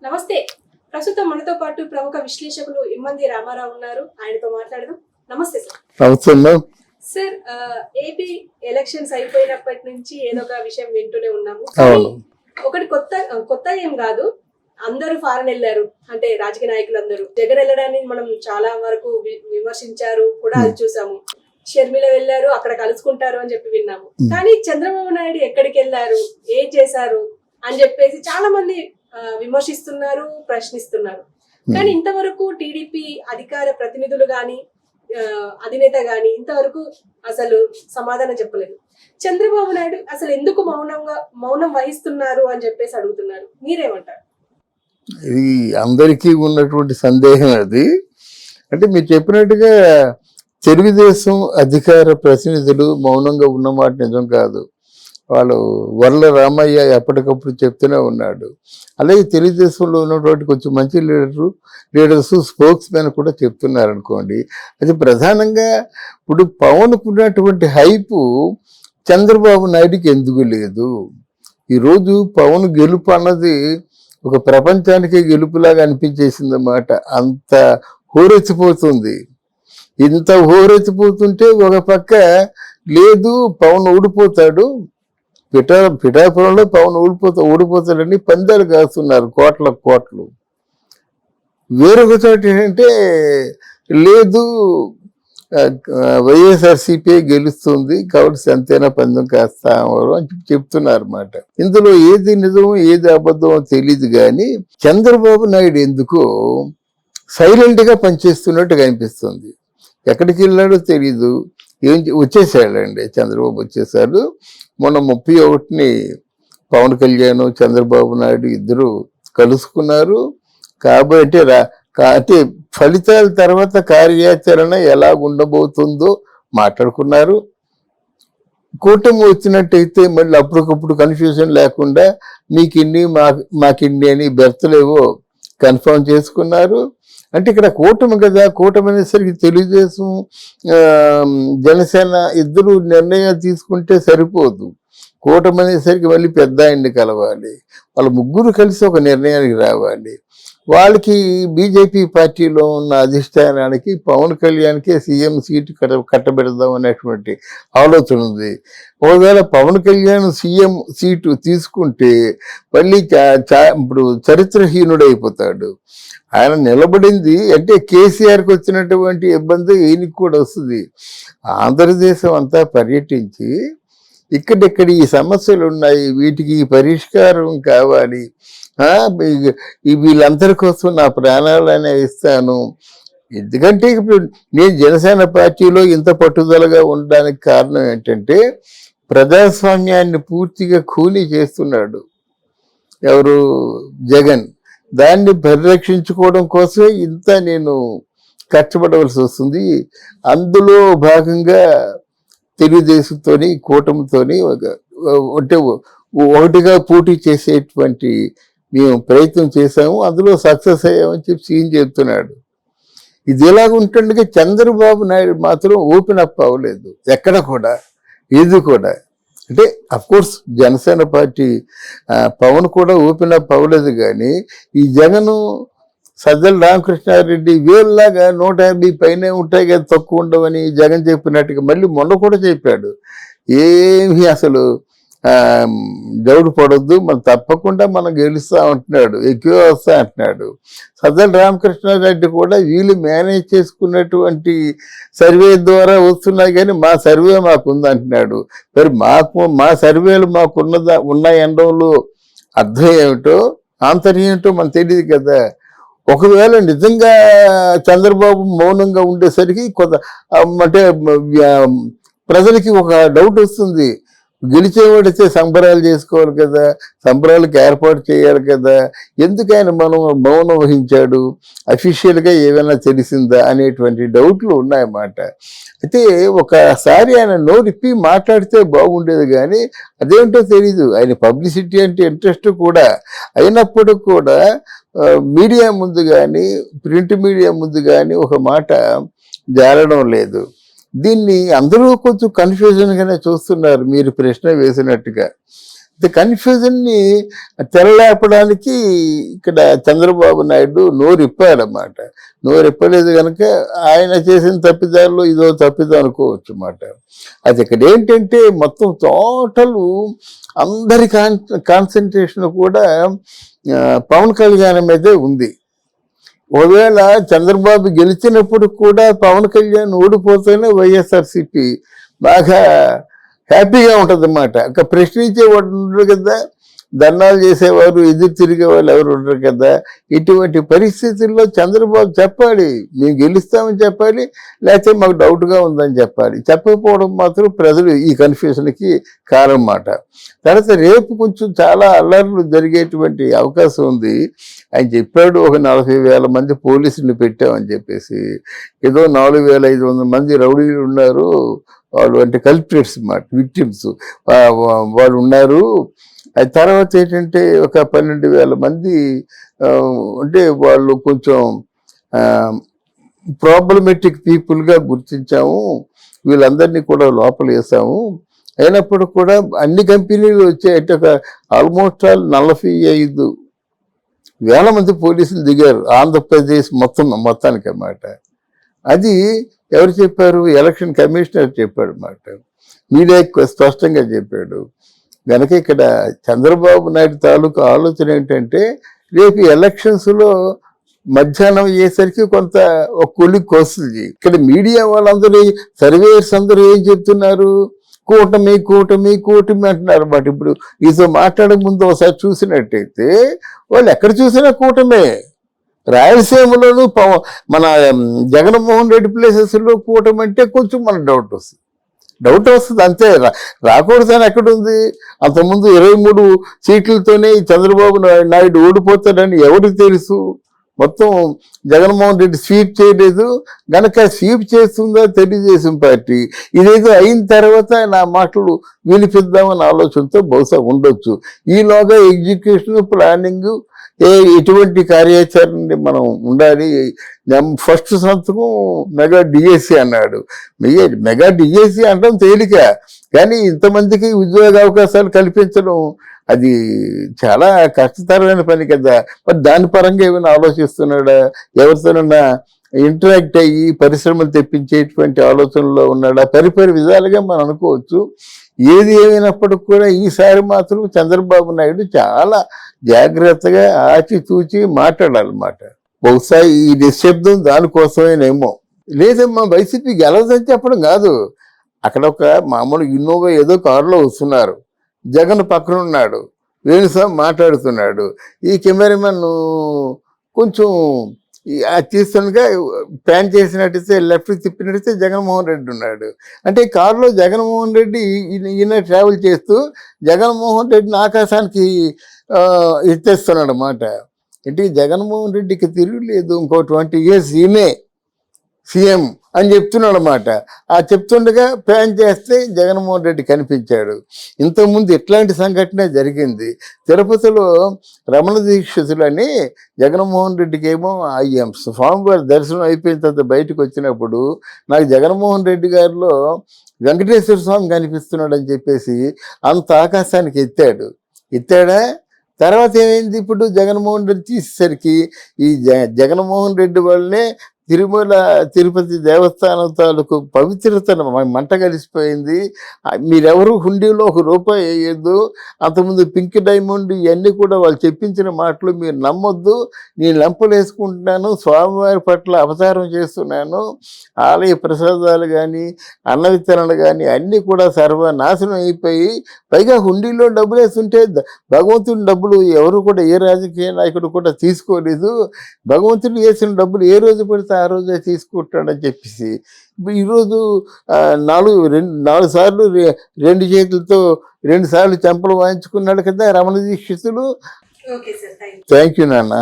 నమస్తే. ప్రస్తుతం మనతో పాటు ప్రముఖ విశ్లేషకులు ఇమ్మంది రామారావు ఉన్నారు. ఆయనతో మాట్లాడదాం. నమస్తే సార్. నమస్తే సార్, ఏపీ ఎలక్షన్స్ అయిపోయినప్పటి నుంచి ఏదో ఒక విషయం వింటూనే ఉన్నాము. కానీ ఒకటి కొత్త ఏం కాదు. అందరూ ఫారెన్ వెళ్ళారు, అంటే రాజకీయ నాయకులందరూ. జగన్ వెళ్ళడాన్ని మనం చాలా వరకు విమర్శించారు కూడా, అది చూసాము. షర్మిల వెళ్ళారు, అక్కడ కలుసుకుంటారు అని చెప్పి విన్నాము. కానీ చంద్రబాబు నాయుడు ఎక్కడికి వెళ్ళారు, ఏం చేశారు అని చెప్పేసి చాలా మంది విమర్శిస్తున్నారు, ప్రశ్నిస్తున్నారు. కానీ ఇంతవరకు టీడీపీ అధికార ప్రతినిధులు గాని, అధినేత గాని ఇంతవరకు అసలు సమాధానం చెప్పలేదు. చంద్రబాబు నాయుడు అసలు ఎందుకు మౌనం వహిస్తున్నారు అని చెప్పేసి అడుగుతున్నారు. మీరేమంటారు? ఇది అందరికీ ఉన్నటువంటి సందేహం. అది అంటే మీరు చెప్పినట్టుగా తెలుగుదేశం అధికార ప్రతినిధులు మౌనంగా ఉన్నమాట నిజం కాదు. వాళ్ళు వర్ల రామయ్య ఎప్పటికప్పుడు చెప్తూనే ఉన్నాడు. అలాగే తెలుగుదేశంలో ఉన్నటువంటి కొంచెం మంచి లీడర్స్ స్పోక్స్ మెన్ కూడా చెప్తున్నారు అనుకోండి. అది ప్రధానంగా ఇప్పుడు పవన్కు ఉన్నటువంటి హైపు చంద్రబాబు నాయుడికి ఎందుకు లేదు. ఈరోజు పవన్ గెలుపు అన్నది ఒక ప్రపంచానికి గెలుపులాగా అనిపించేసింది అన్నమాట. అంత హోరెత్తిపోతుంది. ఇంత హోరెత్తిపోతుంటే ఒక పక్క లేదు పవన్ ఓడిపోతాడు, పిఠాపురంలో పవన్ ఓడిపోతాడని పందాలు కాస్తున్నారు కోట్లు. వేరొక చోట ఏంటంటే లేదు వైఎస్ఆర్సీపీ గెలుస్తుంది కాబట్టి ఎంతైనా పందెం కాస్తామో అని చెప్తున్నారు అన్నమాట. ఇందులో ఏది నిజమో ఏది అబద్ధమో తెలియదు. కానీ చంద్రబాబు నాయుడు ఎందుకో సైలెంట్గా పనిచేస్తున్నట్టు కనిపిస్తుంది. ఎక్కడికి వెళ్ళాడో తెలీదు. వచ్చేసాడండి చంద్రబాబు, వచ్చేసాడు. మొన్న 31ని పవన్ కళ్యాణ్ చంద్రబాబు నాయుడు ఇద్దరు కలుసుకున్నారు. కాబట్టి అంటే ఫలితాల తర్వాత కార్యాచరణ ఎలా ఉండబోతుందో మాట్లాడుకున్నారు. కూటమి వచ్చినట్టయితే మళ్ళీ అప్పటికప్పుడు కన్ఫ్యూజన్ లేకుండా మీకిన్ని మాకిన్ని అని బెర్తలేవో కన్ఫర్మ్ చేసుకున్నారు. అంటే ఇక్కడ కూటమి కదా, కూటమి అనేసరికి తెలుగుదేశం జనసేన ఇద్దరు నిర్ణయాలు తీసుకుంటే సరిపోదు. కూటమి అనేసరికి మళ్ళీ పెద్ద ఆయన్ని కలవాలి. వాళ్ళ ముగ్గురు కలిసి ఒక నిర్ణయానికి రావాలి. వాళ్ళకి బీజేపీ పార్టీలో ఉన్న అధిష్టానానికి పవన్ కళ్యాణ్కే సీఎం సీటు కట్టబెడదాం అనేటువంటి ఆలోచన ఉంది. ఒకవేళ పవన్ కళ్యాణ్ సీఎం సీటు తీసుకుంటే మళ్ళీ ఇప్పుడు చరిత్రహీనుడైపోతాడు. ఆయన నిలబడింది అంటే కేసీఆర్కి వచ్చినటువంటి ఇబ్బంది ఈయనకి కూడా వస్తుంది. ఆంధ్రదేశం అంతా పర్యటించి ఇక్కడెక్కడ ఈ సమస్యలు ఉన్నాయి, వీటికి పరిష్కారం కావాలి, వీళ్ళందరి కోసం నా ప్రాణాలనే ఇస్తాను. ఎందుకంటే ఇప్పుడు నేను జనసేన పార్టీలో ఇంత పట్టుదలగా ఉండడానికి కారణం ఏంటంటే ప్రజాస్వామ్యాన్ని పూర్తిగా కూలీ చేస్తున్నాడు ఎవరు, జగన్. దాన్ని పరిరక్షించుకోవడం కోసమే ఇంత నేను కష్టపడవలసి వస్తుంది. అందులో భాగంగా తెలుగుదేశంతోని కూటమితోని అంటే ఒకటిగా పోటీ చేసేటువంటి మేము ప్రయత్నం చేశాము. అందులో సక్సెస్ అయ్యామని చెప్పి సీఎం చెప్తున్నాడు. ఇది ఎలాగుంటుండగా చంద్రబాబు నాయుడు మాత్రం ఓపెన్ అప్ అవ్వలేదు ఎక్కడ కూడా. ఇది కూడా అంటే అఫ్కోర్స్ జనసేన పార్టీ పవన్ కూడా ఓపెన్ అప్ అవ్వలేదు. కానీ ఈ జగను సజ్జల రామకృష్ణారెడ్డి వీళ్ళలాగా 150 పైనే ఉంటాయి కదా, తక్కువ ఉండవని జగన్ చెప్పినట్టుగా మళ్ళీ మొన్న కూడా చెప్పాడు. ఏమీ అసలు డౌట్ పడొద్దు, మనం తప్పకుండా మనం గెలుస్తా అంటున్నాడు, ఎక్కువ వస్తా అంటున్నాడు. సజ్జల రామకృష్ణారెడ్డి కూడా వీళ్ళు మేనేజ్ చేసుకున్నటువంటి సర్వే ద్వారా వస్తున్నాయి కానీ మా సర్వే మాకుంది అంటున్నాడు. మరి మా సర్వేలు ఉన్నాయి అనడంలో అర్థం ఏమిటో ఆంతర్యం ఏమిటో మనకు తెలియదు కదా. ఒకవేళ నిజంగా చంద్రబాబు మౌనంగా ఉండేసరికి కొంత అంటే ప్రజలకి ఒక డౌట్ వస్తుంది. గెలిచేవాడితే సంబరాలు చేసుకోవాలి కదా, సంబరాలకు ఏర్పాటు చేయాలి కదా, ఎందుకు ఆయన మౌనం వహించాడు, అఫీషియల్గా ఏమైనా తెలిసిందా అనేటువంటి డౌట్లు ఉన్నాయన్నమాట. అయితే ఒకసారి ఆయన నోరిప్పి మాట్లాడితే బాగుండేది. కానీ అదేంటో తెలీదు. ఆయన పబ్లిసిటీ అంటే ఇంట్రెస్ట్ కూడా అయినప్పుడు కూడా మీడియా ముందు కానీ ప్రింట్ మీడియా ముందు కానీ ఒక మాట జారడం లేదు. దీన్ని అందరూ కొంచెం కన్ఫ్యూజన్గానే చూస్తున్నారు మీరు ప్రశ్న వేసినట్టుగా. కన్ఫ్యూజన్ని తెరలేపడానికి ఇక్కడ చంద్రబాబు నాయుడు నోరిప్పాడన్నమాట. నోరిప్పలేదు కనుక ఆయన చేసిన తప్పిదాల్లో ఇదో తప్పిదం అనుకోవచ్చు అన్నమాట. అది ఇక్కడ ఏంటంటే మొత్తం టోటల్ అందరి కాన్సన్ట్రేషన్ కూడా పవన్ కళ్యాణ్ మీదే ఉంది. ఒకవేళ చంద్రబాబు గెలిచినప్పుడు కూడా పవన్ కళ్యాణ్ ఓడిపోతేనే వైఎస్ఆర్సీపీ బాగా హ్యాపీగా ఉంటుంది అన్నమాట. ఒక ప్రశ్నించేవాడు ఉండరు కదా, ధర్నాలు చేసేవారు, ఎదురు తిరిగే వాళ్ళు ఎవరు ఉండరు కదా. ఇటువంటి పరిస్థితుల్లో చంద్రబాబు చెప్పాలి, మేము గెలుస్తామని చెప్పాలి, లేకపోతే మాకు డౌట్గా ఉందని చెప్పాలి. చెప్పకపోవడం మాత్రం ప్రజలు ఈ కన్ఫ్యూషన్కి కారణం మాట. తర్వాత రేపు కొంచెం చాలా అల్లర్లు జరిగేటువంటి అవకాశం ఉంది. ఆయన చెప్పాడు ఒక 40,000 మంది పోలీసులు పెట్టామని చెప్పేసి. ఏదో 4,500 మంది రౌడీలు ఉన్నారు, వాళ్ళు అంటే కల్ప్రిట్స్ మాట, విక్టిమ్స్ వాళ్ళు ఉన్నారు. అది తర్వాత ఏంటంటే ఒక 12,000 మంది అంటే వాళ్ళు కొంచెం ప్రాబ్లమెటిక్ పీపుల్గా గుర్తించాము, వీళ్ళందరినీ కూడా లోపల వేసాము. అయినప్పుడు కూడా అన్ని కంపెనీలు వచ్చాయంటే ఒక ఆల్మోస్ట్ 45,000 మంది పోలీసులు దిగారు ఆంధ్రప్రదేశ్ మొత్తానికి అన్నమాట. అది ఎవరు చెప్పారు? ఎలక్షన్ కమిషనర్ చెప్పాడు అన్నమాట, మీడియాకి స్పష్టంగా చెప్పాడు. కనుక ఇక్కడ చంద్రబాబు నాయుడు తాలూకు ఆలోచన ఏంటంటే రేపు ఎలక్షన్స్లో మధ్యాహ్నం అయ్యేసరికి కొంత ఒక కొలిక్కి వస్తుంది. ఇక్కడ మీడియా వాళ్ళందరూ సర్వేయర్స్ అందరూ ఏం చెప్తున్నారు? కూటమి కూటమి కూటమి అంటున్నారు. బట్ ఇప్పుడు ఈతో మాట్లాడే ముందు ఒకసారి చూసినట్టయితే వాళ్ళు ఎక్కడ చూసినా కూటమే. రాయలసీమలోను మన జగన్మోహన్ రెడ్డి ప్లేసెస్లో కూటమి అంటే కొంచెం మనకు డౌట్ వస్తుంది అంతే. రాకూడదని ఎక్కడుంది? అంతకుముందు 23 సీట్లతోనే చంద్రబాబు నాయుడు ఓడిపోతాడని ఎవరికి తెలుసు? మొత్తం జగన్మోహన్ రెడ్డి స్వీప్ చేయలేదు గనక స్వీప్ చేస్తుందా తెలుగుదేశం పార్టీ. ఇదేదో అయిన తర్వాత నా మాటలు వినిపిద్దామన్న ఆలోచనతో బహుశా ఉండొచ్చు. ఈలోగా ఎగ్జిక్యూషన్ ప్లానింగ్ ఎటువంటి కార్యాచరణ మనం ఉండాలి. ఫస్ట్ సంతకం మెగా డిఎస్సి అన్నాడు. మెగా డిఎస్సి అనడం తేలిక, కానీ ఇంతమందికి ఉద్యోగ అవకాశాలు కల్పించడం అది చాలా కష్టతరమైన పని కదా. మరి దాని పరంగా ఏమైనా ఆలోచిస్తున్నాడా? ఎవరితోనన్నా ఇంటరాక్ట్ అయ్యి పరిశ్రమలు తెప్పించేటువంటి ఆలోచనలో ఉన్నాడా? పరిపరి విధాలుగా మనం అనుకోవచ్చు. ఏది ఏమైనప్పటికి కూడా ఈసారి మాత్రం చంద్రబాబు నాయుడు చాలా జాగ్రత్తగా ఆచితూచి మాట్లాడాలన్నమాట. బహుశా ఈ నిశ్శబ్దం దానికోసమేనేమో. లేదమ్మా వైసీపీ గెలవదని చెప్పడం కాదు. అక్కడ ఒక మామూలు ఇన్నోవా ఏదో కారులో వస్తున్నారు, జగన్ పక్కన ఉన్నాడు, వేణుస్వామి మాట్లాడుతున్నాడు, ఈ కెమెరామెన్ కొంచెం తీస్తుండగా ప్యాన్ చేసినట్టయితే లెఫ్ట్ తిప్పినట్టయితే జగన్మోహన్ రెడ్డి ఉన్నాడు. అంటే కారులో జగన్మోహన్ రెడ్డి ఈయన ట్రావెల్ చేస్తూ జగన్మోహన్ రెడ్డిని ఆకాశానికి ఎత్తేస్తున్నాడు అన్నమాట. అంటే జగన్మోహన్ రెడ్డికి తిరుగులేదు, ఇంకో 20 years ఈయనే సీఎం అని చెప్తున్నాడు అన్నమాట. ఆ చెప్తుండగా ప్లాన్ చేస్తే జగన్మోహన్ రెడ్డి కనిపించాడు. ఇంతకుముందు ఇట్లాంటి సంఘటన జరిగింది. తిరుపతిలో రమణ దీక్షితులని జగన్మోహన్ రెడ్డికి ఏమో స్వామివారి దర్శనం అయిపోయిన తర్వాత బయటకు వచ్చినప్పుడు నాకు జగన్మోహన్ రెడ్డి గారిలో వెంకటేశ్వర స్వామి కనిపిస్తున్నాడు అని చెప్పేసి అంత ఆకాశానికి ఎత్తాడా. తర్వాత ఏమైంది? ఇప్పుడు జగన్మోహన్ రెడ్డి తీసేసరికి ఈ జగన్మోహన్ రెడ్డి వల్లనే తిరుమల తిరుపతి దేవస్థానం తాలూకు పవిత్రతను మంట కలిసిపోయింది. మీరెవరు హుండీలో ₹1 వేయద్దు. అంతకుముందు పింక్ డైమండ్ ఇవన్నీ కూడా వాళ్ళు చెప్పించిన మాటలు మీరు నమ్మొద్దు. నేను లెంపలు వేసుకుంటున్నాను, స్వామివారి పట్ల అవతారం చేస్తున్నాను, ఆలయ ప్రసాదాలు కానీ అన్న విత్తనాలు కానీ అన్నీ కూడా సర్వనాశనం అయిపోయి పైగా హుండీలో డబ్బులు వేస్తుంటే భగవంతుని డబ్బులు ఎవరు కూడా ఏ రాజకీయ నాయకుడు కూడా తీసుకోలేదు. భగవంతుడు వేసిన డబ్బులు ఏ రోజు పడితే ఆ రోజే తీసుకుంటాడని చెప్పేసి ఈరోజు 4 సార్లు 2 చేతులతో 2 సార్లు చెంపలు వాయించుకున్నాడు కదా రమణ దీక్షితులు. థ్యాంక్ యూ నాన్న.